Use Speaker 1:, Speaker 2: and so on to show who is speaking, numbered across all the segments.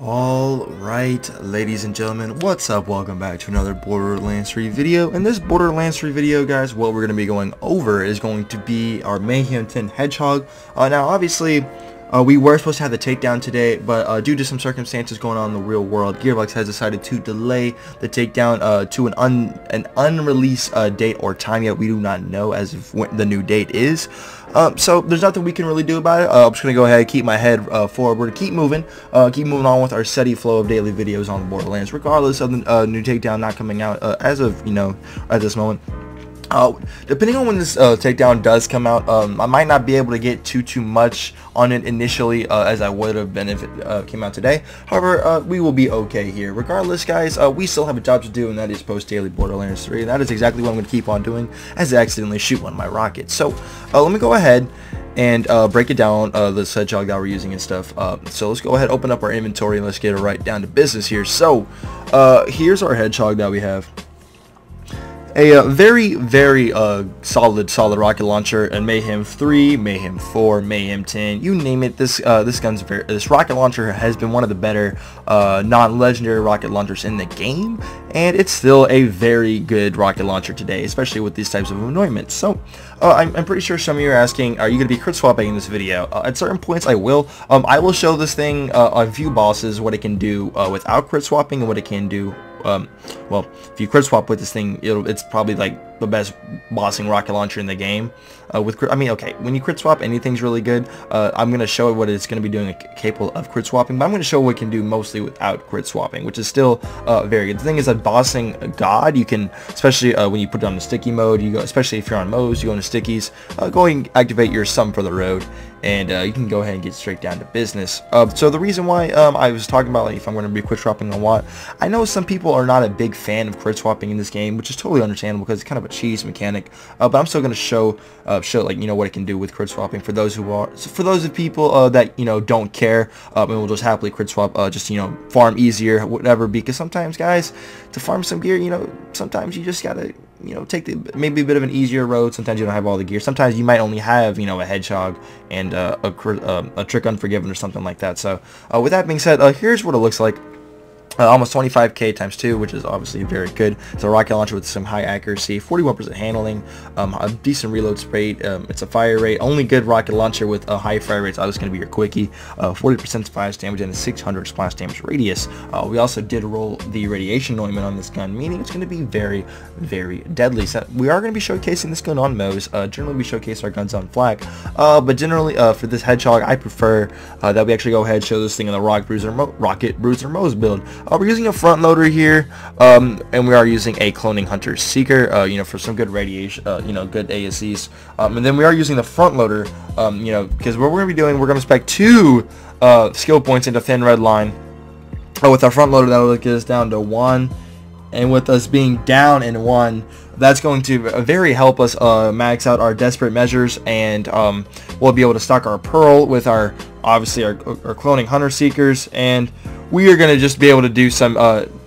Speaker 1: Alright, ladies and gentlemen, what's up? Welcome back to another Borderlands 3 video. In this Borderlands 3 video, guys, what we're going to be going over is going to be our Mayhem 10 Hedgehog. Now, obviously, we were supposed to have the takedown today, but due to some circumstances going on in the real world, Gearbox has decided to delay the takedown to an unreleased date or time yet. We do not know as of when the new date is. So there's nothing we can really do about it. I'm just going to go ahead and keep my head forward, keep moving on with our steady flow of daily videos on the Borderlands, regardless of the new takedown not coming out as of, at this moment. Depending on when this takedown does come out, I might not be able to get too much on it initially as I would have been if it came out today. However, we will be okay here. Regardless, guys, we still have a job to do, and that is post daily Borderlands 3, and that is exactly what I'm going to keep on doing as I accidentally shoot one of my rockets. So let me go ahead and break it down, this hedgehog that we're using and stuff. So let's go ahead, open up our inventory, and let's get it right down to business here. So here's our hedgehog that we have. A very solid rocket launcher, and Mayhem 3, Mayhem 4, Mayhem 10, you name it. This rocket launcher has been one of the better non-legendary rocket launchers in the game, and it's still a very good rocket launcher today, especially with these types of anointments. So I'm pretty sure some of you are asking, are you going to be crit swapping in this video? At certain points I will. I will show this thing on a few bosses, what it can do without crit swapping and what it can do. Well, if you crit swap with this thing, it's probably like the best bossing rocket launcher in the game. When you crit swap, anything's really good. I'm going to show what it's going to be doing capable of crit swapping, but I'm going to show what it can do mostly without crit swapping, which is still very good. The thing is that bossing God, you can, especially when you put it on the sticky mode, you go, especially if you're on Moze, you go into stickies, go and activate your Sum for the Road, and you can go ahead and get straight down to business. So the reason why I was talking about, like, if I'm going to be crit swapping on what, I know some people are not a big fan of crit swapping in this game, which is totally understandable because it's kind of a cheese mechanic, but I'm still going to show like, what it can do with crit swapping for those who are, for those of people that don't care, and will just happily crit swap, just farm easier, whatever, because sometimes, guys, to farm some gear, sometimes you just gotta take maybe a bit of an easier road. Sometimes you don't have all the gear. Sometimes you might only have a hedgehog and a trick unforgiven or something like that. So with that being said, here's what it looks like. Almost 25k times 2, which is obviously very good. It's a rocket launcher with some high accuracy, 41% handling, a decent reload rate. It's a fire rate. Only good rocket launcher with a high fire rate is obviously going to be your quickie. 40% splash damage and a 600 splash damage radius. We also did roll the radiation anointment on this gun, meaning it's going to be very deadly. So we are going to be showcasing this gun on Moze. Generally we showcase our guns on Flak, but generally for this hedgehog, I prefer that we actually go ahead and show this thing in the Rocket Bruiser Moze build. We're using a front loader here, and we are using a Cloning Hunter Seeker, for some good radiation, good ASCs. And then we are using the front loader, because what we're going to be doing, we're going to spec 2 skill points into Thin Red Line. With our front loader, that will get us down to 1, and with us being down in 1, that's going to very help us max out our desperate measures, and we'll be able to stock our Pearl with our Cloning Hunter Seekers, and we are going to just be able to do some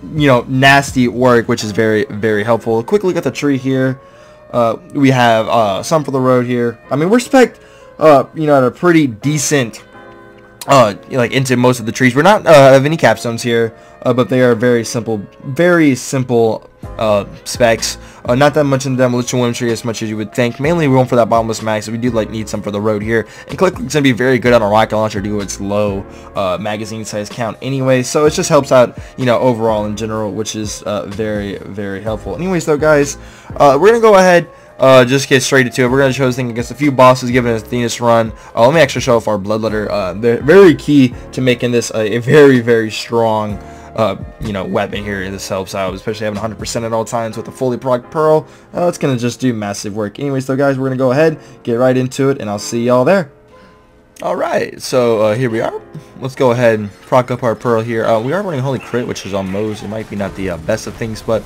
Speaker 1: nasty work, which is very helpful. Quick look at the tree here. We have Sum for the Road here. I mean, we're spec'd at a pretty decent like into most of the trees. We're not have any capstones here, but they are very simple specs. Not that much in the demolition one tree as much as you would think. Mainly we're going for that bottomless max, so we do need some for the road here. And click is going to be very good on a rocket launcher due to its low magazine size count anyway, so it just helps out overall in general, which is very helpful. Anyways though, guys, we're going to go ahead, just get straight into it. We're going to show this thing against a few bosses, give it a Athena's run. Let me actually show off our bloodletter. They're very key to making this a very strong weapon here. This helps out, especially having 100% at all times with a fully proc Pearl. It's going to just do massive work. Anyways though, guys, we're going to go ahead, get right into it, and I'll see y'all there. Alright, so here we are. Let's go ahead and proc up our Pearl here. We are running Holy Crit, which is on Moze. It might be not the best of things, but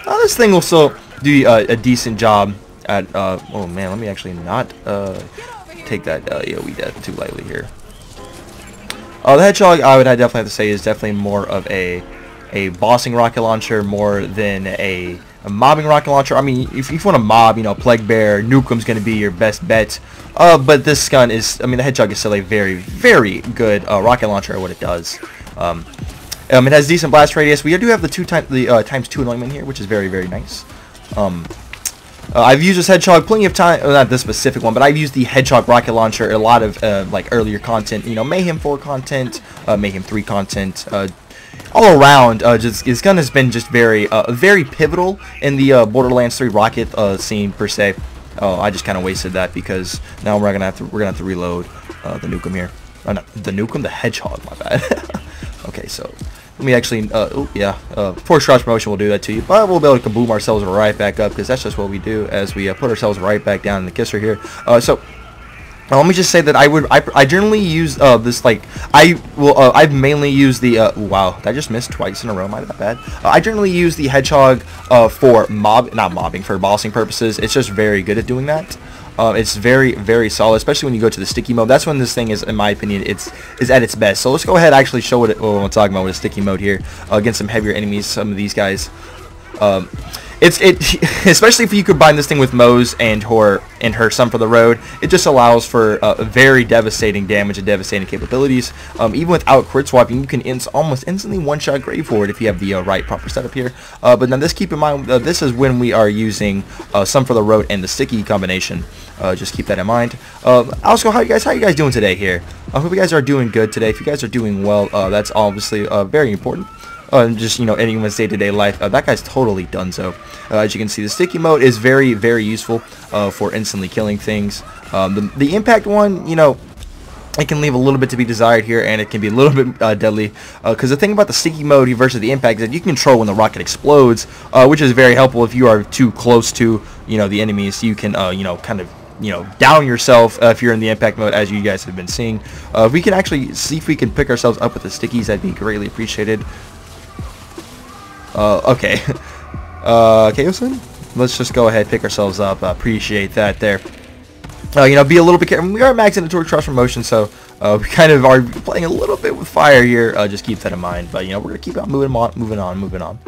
Speaker 1: this thing will still do a decent job at, oh man, let me actually not take that AoE death too lightly here. The Hedgehog, I would definitely have to say, is definitely more of a bossing rocket launcher more than a mobbing rocket launcher. I mean, if you want to mob, Plague Bear, Nukem going to be your best bet. But this gun is, the Hedgehog is still a very good rocket launcher at what it does. It has decent blast radius. We do have the times 2 anointment here, which is very, very nice. I've used this Hedgehog plenty of time, not this specific one, but I've used the Hedgehog rocket launcher in a lot of like earlier content, you know, Mayhem 4 content, Mayhem 3 content, all around. This gun has been just very pivotal in the Borderlands 3 rocket scene per se. Oh, I just kind of wasted that because now we're gonna have to reload the Nukem here. Not the Nukem, the Hedgehog. My bad. Okay, so let me actually, oh yeah, force crouch promotion will do that to you, but we'll be able to kaboom ourselves right back up because that's just what we do as we put ourselves right back down in the kisser here. So let me just say that I generally use this, like, I've mainly used the wow, I just missed twice in a row, my bad. I generally use the Hedgehog for for bossing purposes. It's just very good at doing that. It's very, very solid, especially when you go to the sticky mode. That's when this thing is, in my opinion, is at its best. So let's go ahead and actually show what I'm talking about with a sticky mode here against some heavier enemies, some of these guys. Especially if you combine this thing with Moze and her Sun for the Road, it just allows for very devastating damage and devastating capabilities. Even without crit swapping, you can almost instantly one-shot Grave Horde if you have the right proper setup here. But now just keep in mind, this is when we are using Sun for the Road and the sticky combination. Just keep that in mind. Also, how you guys doing today here? I hope you guys are doing good today. If you guys are doing well, that's obviously very important. Just, you know, anyone's day-to-day life. That guy's totally done so. As you can see, the sticky mode is very, very useful for instantly killing things. The impact one, you know, it can leave a little bit to be desired here, and it can be a little bit deadly. Because the thing about the sticky mode versus the impact is that you can control when the rocket explodes, which is very helpful if you are too close to, you know, the enemies. You can, you know, kind of, you know, down yourself if you're in the impact mode, as you guys have been seeing. We can actually see if we can pick ourselves up with the stickies. That'd be greatly appreciated. Okay. Okay, listen. Let's just go ahead, pick ourselves up. Appreciate that there. You know, be a little bit careful. We are maxing the torch cross promotion, so we kind of are playing a little bit with fire here. Just keep that in mind. But, you know, we're going to keep on moving on.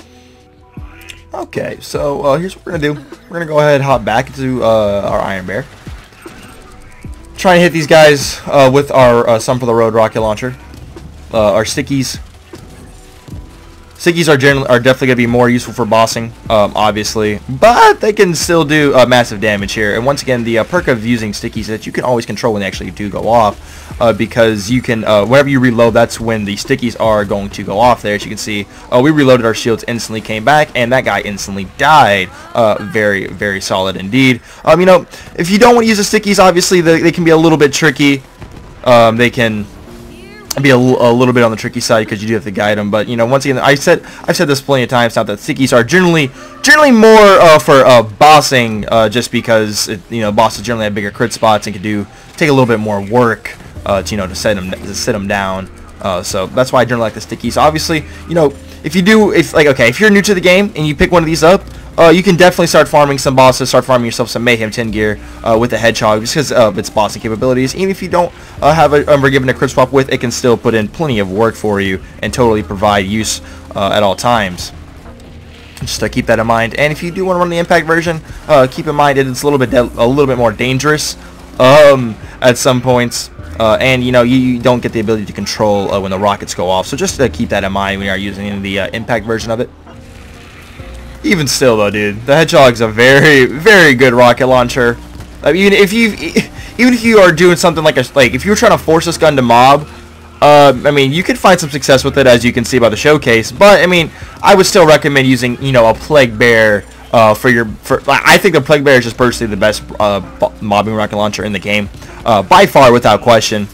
Speaker 1: Okay, so here's what we're going to do. We're going to go ahead and hop back to our Iron Bear. Try and hit these guys with our Sun for the Road rocket launcher. Our stickies. Stickies are definitely going to be more useful for bossing, obviously, but they can still do massive damage here. And once again, the perk of using stickies is that you can always control when they actually do go off, because you can, whenever you reload, that's when the stickies are going to go off there. As you can see, we reloaded our shields, instantly came back, and that guy instantly died. Very, very solid indeed. You know, if you don't want to use the stickies, obviously they can be a little bit tricky. They can be a little bit on the tricky side because you do have to guide them, but, you know, once again, I've said this plenty of times now that stickies are generally more for bossing, just because you know, bosses generally have bigger crit spots and can take a little bit more work to, you know, to sit them down. So that's why I generally like the stickies. Obviously, you know, if you're new to the game and you pick one of these up, you can definitely start farming some bosses, start farming yourself some Mayhem 10 gear with the Hedgehog, just because of its bossing capabilities. Even if you don't have a given a crit swap with, it can still put in plenty of work for you and totally provide use at all times. Just keep that in mind. And if you do want to run the impact version, keep in mind it's a little bit more dangerous at some points. And, you know, you don't get the ability to control when the rockets go off. So just keep that in mind when you are using the impact version of it. Even still, though, dude, the Hedgehog's a very, very good rocket launcher. I mean, even if you are doing something like if you're trying to force this gun to mob, I mean, you could find some success with it, as you can see by the showcase. But I mean, I would still recommend using, you know, a Plague Bear I think the Plague Bear is just personally the best mobbing rocket launcher in the game, by far, without question.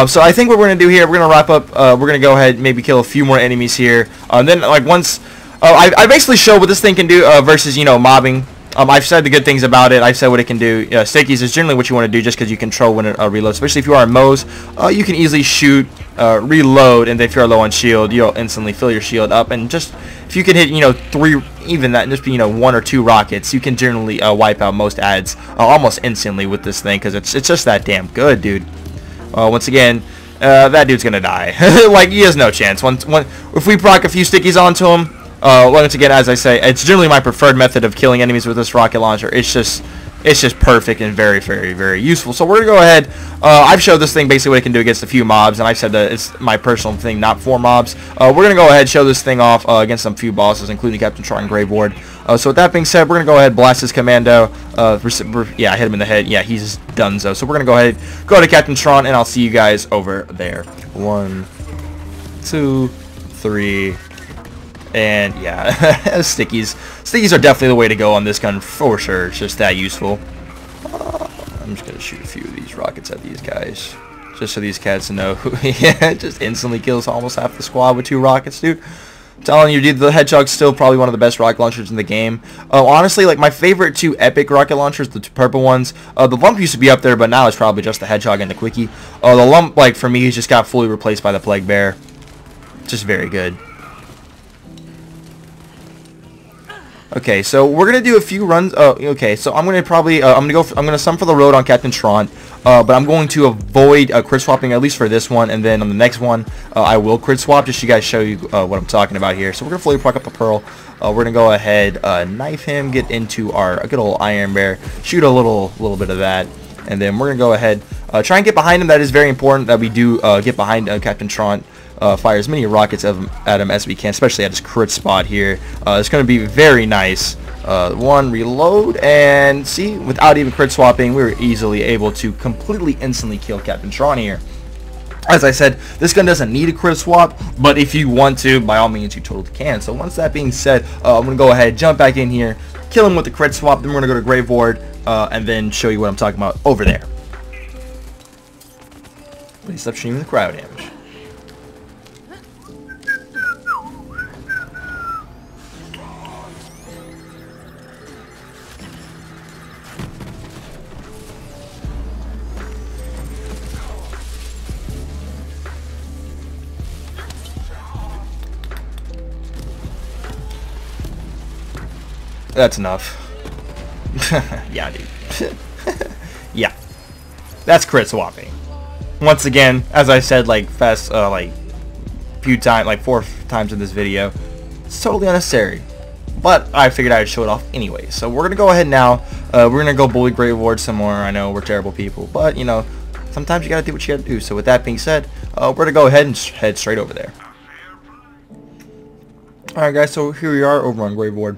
Speaker 1: So I think what we're gonna do here, we're gonna wrap up. We're gonna go ahead and maybe kill a few more enemies here. Then, like, once I basically show what this thing can do versus, you know, mobbing. I've said the good things about it. I've said what it can do. Stickies is generally what you want to do, just because you control when it reloads. Especially if you are in Moze, you can easily shoot, reload, and if you're low on shield, you'll instantly fill your shield up. And just if you can hit, you know, 3, even that, just be, you know, 1 or 2 rockets, you can generally wipe out most adds almost instantly with this thing, because it's just that damn good, dude. Once again, that dude's gonna die. Like, he has no chance. If we proc a few stickies onto him. Once again, as I say, it's generally my preferred method of killing enemies with this rocket launcher. It's just it's just perfect and very, very, very useful. So we're going to go ahead. I've showed this thing basically what it can do against a few mobs, and I've said that it's my personal thing, not for mobs. We're going to go ahead and show this thing off against some few bosses, including Captain Tron and Grave Ward. So with that being said, we're going to go ahead and blast this commando. Yeah, I hit him in the head. Yeah, he's donezo. So we're going to go to Captain Tron, and I'll see you guys over there. 1, 2, 3... And yeah, stickies. Stickies are definitely the way to go on this gun for sure. It's just that useful. I'm just gonna shoot a few of these rockets at these guys, just so these cats know. Yeah, it just instantly kills almost half the squad with 2 rockets, dude. I'm telling you, dude, the Hedgehog's still probably one of the best rocket launchers in the game. Honestly, like my favorite 2 epic rocket launchers, the 2 purple ones. The Lump used to be up there, but now it's probably just the Hedgehog and the Quickie. The Lump, like for me, just got fully replaced by the Plague Bear. Just very good. Okay, so we're gonna do a few runs. Okay, so I'm gonna probably I'm gonna sum for the road on Captain Tron, but I'm going to avoid crit swapping at least for this one, and then on the next one I will crit swap just so you guys show you what I'm talking about here. So we're gonna fully proc up the Pearl. We're gonna go ahead, knife him, get into our good old Iron Bear, shoot a little bit of that, and then we're gonna go ahead, try and get behind him. That is very important that we do get behind Captain Tron. Fire as many rockets at him as we can, especially at his crit spot here. It's going to be very nice. 1 reload, and see, without even crit swapping, we were easily able to completely instantly kill Captain Tron here. As I said, this gun doesn't need a crit swap, but if you want to, by all means, you totally can. So once that being said, I'm going to go ahead, jump back in here, kill him with the crit swap, then we're going to go to Grave Ward, and then show you what I'm talking about over there. Please stop streaming the cryo damage. That's enough. Yeah, dude. Yeah, that's crit swapping. Once again, as I said, like few times, like 4 times in this video, it's totally unnecessary. But I figured I'd show it off anyway. So we're gonna go ahead now. We're gonna go bully Grave Ward some more. I know we're terrible people, but you know, sometimes you gotta do what you gotta do. So with that being said, we're gonna go ahead and head straight over there. All right, guys. So here we are over on Grave Ward.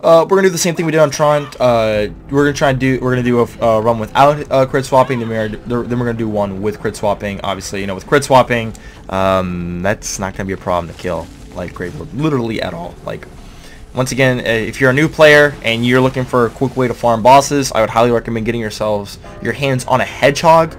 Speaker 1: We're gonna do the same thing we did on Tron. We're gonna do a run without crit swapping. Then we're gonna do one with crit swapping. Obviously, you know, with crit swapping, that's not gonna be a problem to kill like Grave Ward, literally at all. Like, once again, if you're a new player and you're looking for a quick way to farm bosses, I would highly recommend getting your hands on a Hedgehog.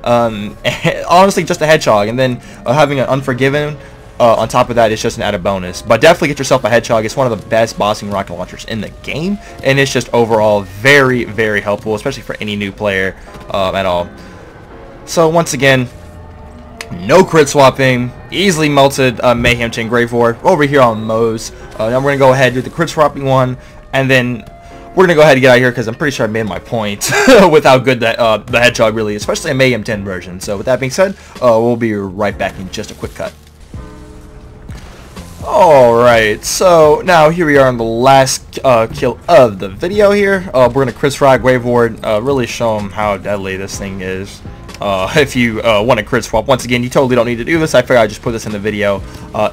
Speaker 1: Honestly, just a Hedgehog, and then having an Unforgiven. On top of that, it's just an added bonus. But definitely get yourself a Hedgehog. It's one of the best bossing rocket launchers in the game. And it's just overall very, very helpful, especially for any new player at all. So once again, no crit swapping. Easily melted Mayhem to Grave Ward over here on Moze. Now we're going to go ahead and do the crit swapping one. And then we're going to go ahead and get out of here because I'm pretty sure I made my point with how good that, the Hedgehog really is. Especially a Mayhem 10 version. So with that being said, we'll be right back in just a quick cut. Alright, so now here we are on the last kill of the video here. We're going to crit swap Grave Ward, really show them how deadly this thing is. If you want to crit swap, once again, you totally don't need to do this. I figured I'd just put this in the video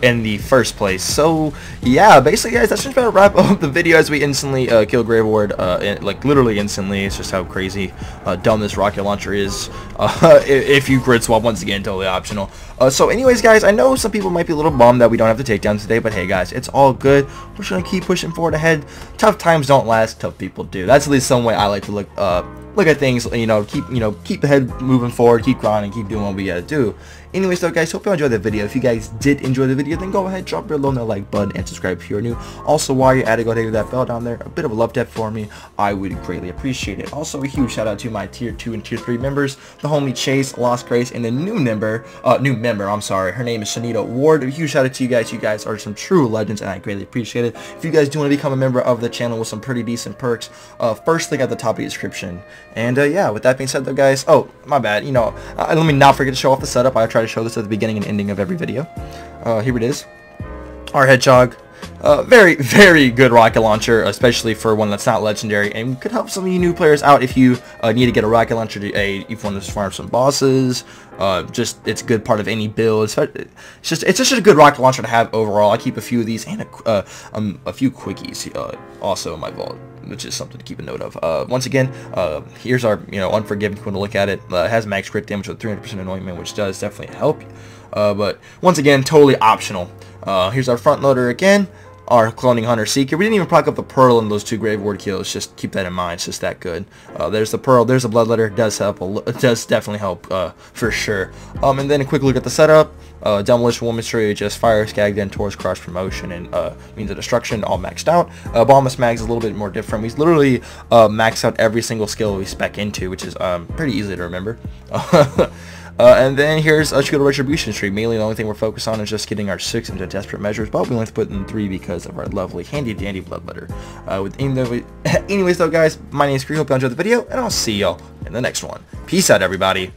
Speaker 1: in the first place. So yeah, basically guys, that's just about to wrap up the video as we instantly kill Grave Ward, like literally instantly. It's just how crazy dumb this rocket launcher is. If you crit swap, once again, totally optional. So anyways guys, I know some people might be a little bummed that we don't have the takedowns today, but hey guys, it's all good. We're just gonna keep pushing forward ahead. Tough times don't last, tough people do. That's at least some way I like to look at things, keep the head moving forward, keep grinding, keep doing what we gotta do. Anyways though guys, hope you enjoyed the video. If you guys did enjoy the video, then go ahead, drop below that like button and subscribe if you're new. Also, while you're at it, go ahead and hit that bell down there. A bit of a love tap for me, I would greatly appreciate it. Also, a huge shout out to my tier 2 and tier 3 members, the homie Chase, Lost Grace, and the new member, I'm sorry, her name is Shanita Ward. A huge shout out to you guys. You guys are some true legends and I greatly appreciate it. If you guys do want to become a member of the channel with some pretty decent perks, first link at the top of the description. And yeah, with that being said though guys, oh my bad, let me not forget to show off the setup. I try to show this at the beginning and ending of every video. Here it is, our Hedgehog. Very, very good rocket launcher, especially for one that's not legendary, and could help some of you new players out if you need to get a rocket launcher to if you want to farm some bosses. Just it's a good part of any build. It's just a good rocket launcher to have overall. I keep a few of these and a few quickies also in my vault, which is something to keep a note of. Once again, here's our Unforgiven. If you want to look at it, it has max crit damage with 300% anointment, which does definitely help. But once again, totally optional. Here's our front loader again. Our Cloning Hunter Seeker. We didn't even proc up the Pearl in those 2 Grave Ward kills. Just keep that in mind. It's just that good. There's the Pearl. There's the Bloodletter. Does help. It does definitely help for sure. And then a quick look at the setup. Demolition, Woman's just Fire, Skag, then Taurus, Crush, Promotion, and Means of Destruction all maxed out. Bombus Mags is a little bit more different. We literally max out every single skill we spec into, which is pretty easy to remember. And then here's a Shield of Retribution Tree. Mainly the only thing we're focused on is just getting our 6 into Desperate Measures, but we only have to put in 3 because of our lovely handy dandy Bloodletter. Anyways though guys, my name is Kree, hope you enjoyed the video, and I'll see y'all in the next one. Peace out everybody.